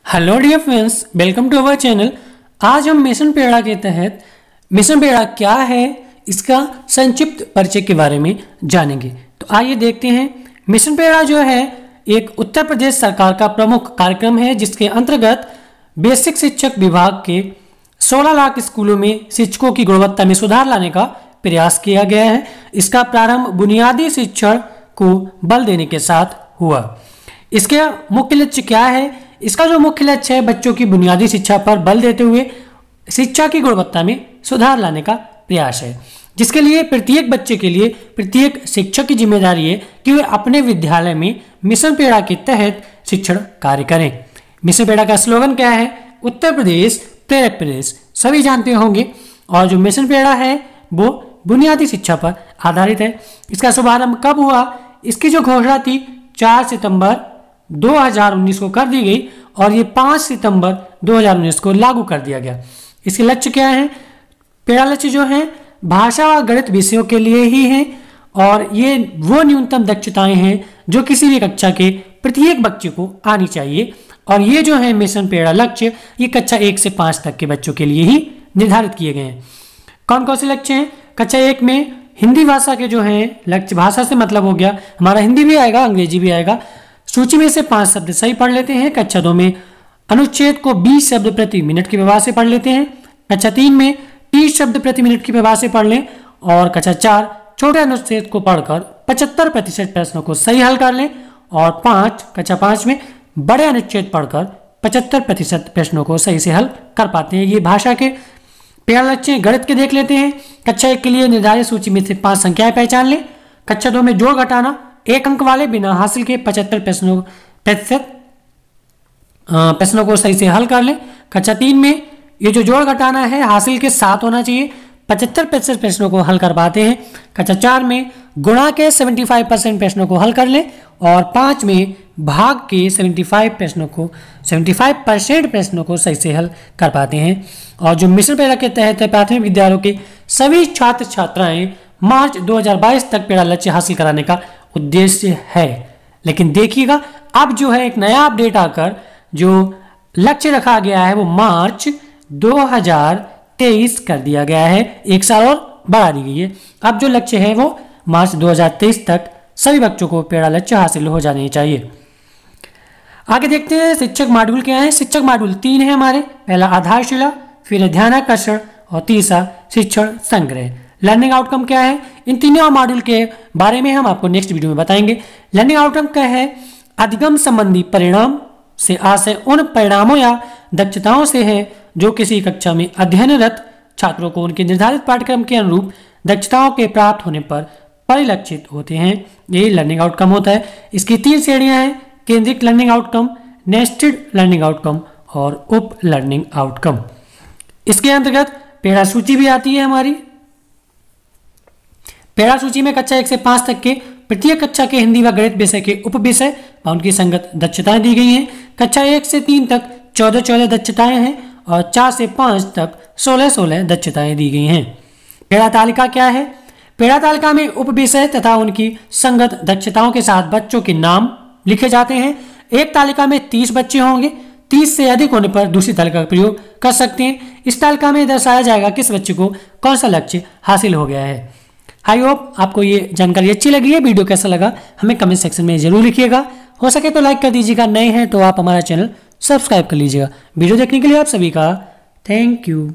Hello dear friends, welcome to our channel. आज हम mission पेड़ा के तहत मिशन पेड़ा क्या है इसका संक्षिप्त परिचय के बारे में जानेंगे। तो आइए देखते हैं। मिशन पेड़ा जो है एक उत्तर प्रदेश सरकार का प्रमुख कार्यक्रम है जिसके अंतर्गत बेसिक शिक्षक विभाग के 16 लाख स्कूलों में शिक्षकों की गुणवत्ता में सुधार लाने का प्रयास किया गया है। इसका प्रारंभ बुनियादी शिक्षण को बल देने के साथ हुआ। इसका मुख्य लक्ष्य क्या है? इसका जो मुख्य लक्ष्य है बच्चों की बुनियादी शिक्षा पर बल देते हुए शिक्षा की गुणवत्ता में सुधार लाने का प्रयास है, जिसके लिए प्रत्येक बच्चे के लिए प्रत्येक शिक्षक की जिम्मेदारी है कि वे अपने विद्यालय में मिशन पेड़ा के तहत शिक्षण कार्य करें। मिशन पेड़ा का स्लोगन क्या है? उत्तर प्रदेश प्रेरक प्रदेश, सभी जानते होंगे। और जो मिशन पेड़ा है वो बुनियादी शिक्षा पर आधारित है। इसका शुभारंभ कब हुआ? इसकी जो घोषणा थी 4 सितंबर 2019 को कर दी गई और ये 5 सितंबर 2019 को लागू कर दिया गया। इसके लक्ष्य क्या है? पेड़ा लक्ष्य जो है भाषा व गणित विषयों के लिए ही है और ये वो न्यूनतम दक्षताएं हैं जो किसी भी कक्षा के प्रत्येक बच्चे को आनी चाहिए। और ये जो है मिशन पेड़ा लक्ष्य ये कक्षा 1 से 5 तक के बच्चों के लिए ही निर्धारित किए गए हैं। कौन कौन से लक्ष्य हैं? कक्षा 1 में हिंदी भाषा के जो है लक्ष्य, भाषा से मतलब हो गया हमारा हिंदी भी आएगा, अंग्रेजी भी आएगा। सूची में से 5 शब्द सही पढ़ लेते हैं। कक्षा 2 में अनुच्छेद को 20 शब्द प्रति मिनट की व्यवहार से पढ़ लेते हैं। कक्षा 3 में 30 शब्द प्रति मिनट की व्यवहार से पढ़ लें। और कक्षा 4 छोटे अनुच्छेद को पढ़कर 75% प्रश्नों को सही हल कर लें। और कक्षा 5 में बड़े अनुच्छेद पढ़कर 75% प्रश्नों को सही से हल कर पाते हैं। ये भाषा के पेड़ा लक्ष्य। गणित के देख लेते हैं। कक्षा 1 के लिए निर्धारित सूची में से 5 संख्याएं पहचान लें। कक्षा 2 में जोड़ घटाना 1 अंक वाले बिना हासिल के 75% प्रश्नों को सही से हल कर लें। कक्षा 3 में ये जो जोड़ घटाना है हासिल के 7 होना चाहिए, 75% प्रश्नों को हल कर पाते हैं। कक्षा 4 में गुणा के 75% प्रश्नों को हल कर लें। और 5 में भाग के 75% प्रश्नों को सही से हल कर पाते हैं। और जो मिशन पेड़ा के तहत प्राथमिक विद्यालयों के सभी छात्र छात्राएं मार्च 2022 तक पेड़ा लक्ष्य हासिल कराने का उद्देश्य है। लेकिन देखिएगा अब जो है एक नया अपडेट आकर जो लक्ष्य रखा गया है वो मार्च 2023 कर दिया गया है। 1 साल और बढ़ा दी गई है। अब जो लक्ष्य है वो मार्च 2023 तक सभी बच्चों को पेड़ा लक्ष्य हासिल हो जाने चाहिए। आगे देखते हैं शिक्षक मॉड्यूल क्या है। शिक्षक मॉड्यूल 3 है हमारे। पहला आधारशिला, फिर ध्यानाकर्षण और तीसरा शिक्षण संग्रह। लर्निंग आउटकम क्या है? इन तीनों मॉड्यूल के बारे में हम आपको नेक्स्ट वीडियो में बताएंगे। लर्निंग आउटकम क्या है? अधिगम संबंधी परिणाम से आशय उन परिणामों या दक्षताओं से है जो किसी कक्षा में अध्ययनरत छात्रों को उनके निर्धारित पाठ्यक्रम के अनुरूप दक्षताओं के प्राप्त होने पर परिलक्षित होते हैं। यही लर्निंग आउटकम होता है। इसकी 3 श्रेणियां हैं: केंद्रित learning outcome, nested learning outcome और उप लर्निंग आउटकम। इसके अंतर्गत पेड़ा सूची भी आती है हमारी। पेड़ा सूची में कक्षा 1 से 5 तक के प्रत्येक कक्षा के हिंदी व गणित विषय के उप विषय व उनकी संगत दक्षताएं दी गई हैं। कक्षा 1 से 3 तक 14 दक्षताएं हैं और 4 से 5 तक 16 दक्षताएं दी गई हैं। पेड़ा तालिका क्या है? पेड़ा तालिका में उप विषय तथा उनकी संगत दक्षताओं के साथ बच्चों के नाम लिखे जाते हैं। एक तालिका में 30 बच्चे होंगे। 30 से अधिक होने पर दूसरी तालिका का प्रयोग कर सकते हैं। इस तालिका में दर्शाया जाएगा किस बच्चे को कौन सा लक्ष्य हासिल हो गया है। आई होप आपको ये जानकारी अच्छी लगी है। वीडियो कैसा लगा हमें कमेंट सेक्शन में जरूर लिखिएगा। हो सके तो लाइक कर दीजिएगा। नए हैं तो आप हमारा चैनल सब्सक्राइब कर लीजिएगा। वीडियो देखने के लिए आप सभी का थैंक यू।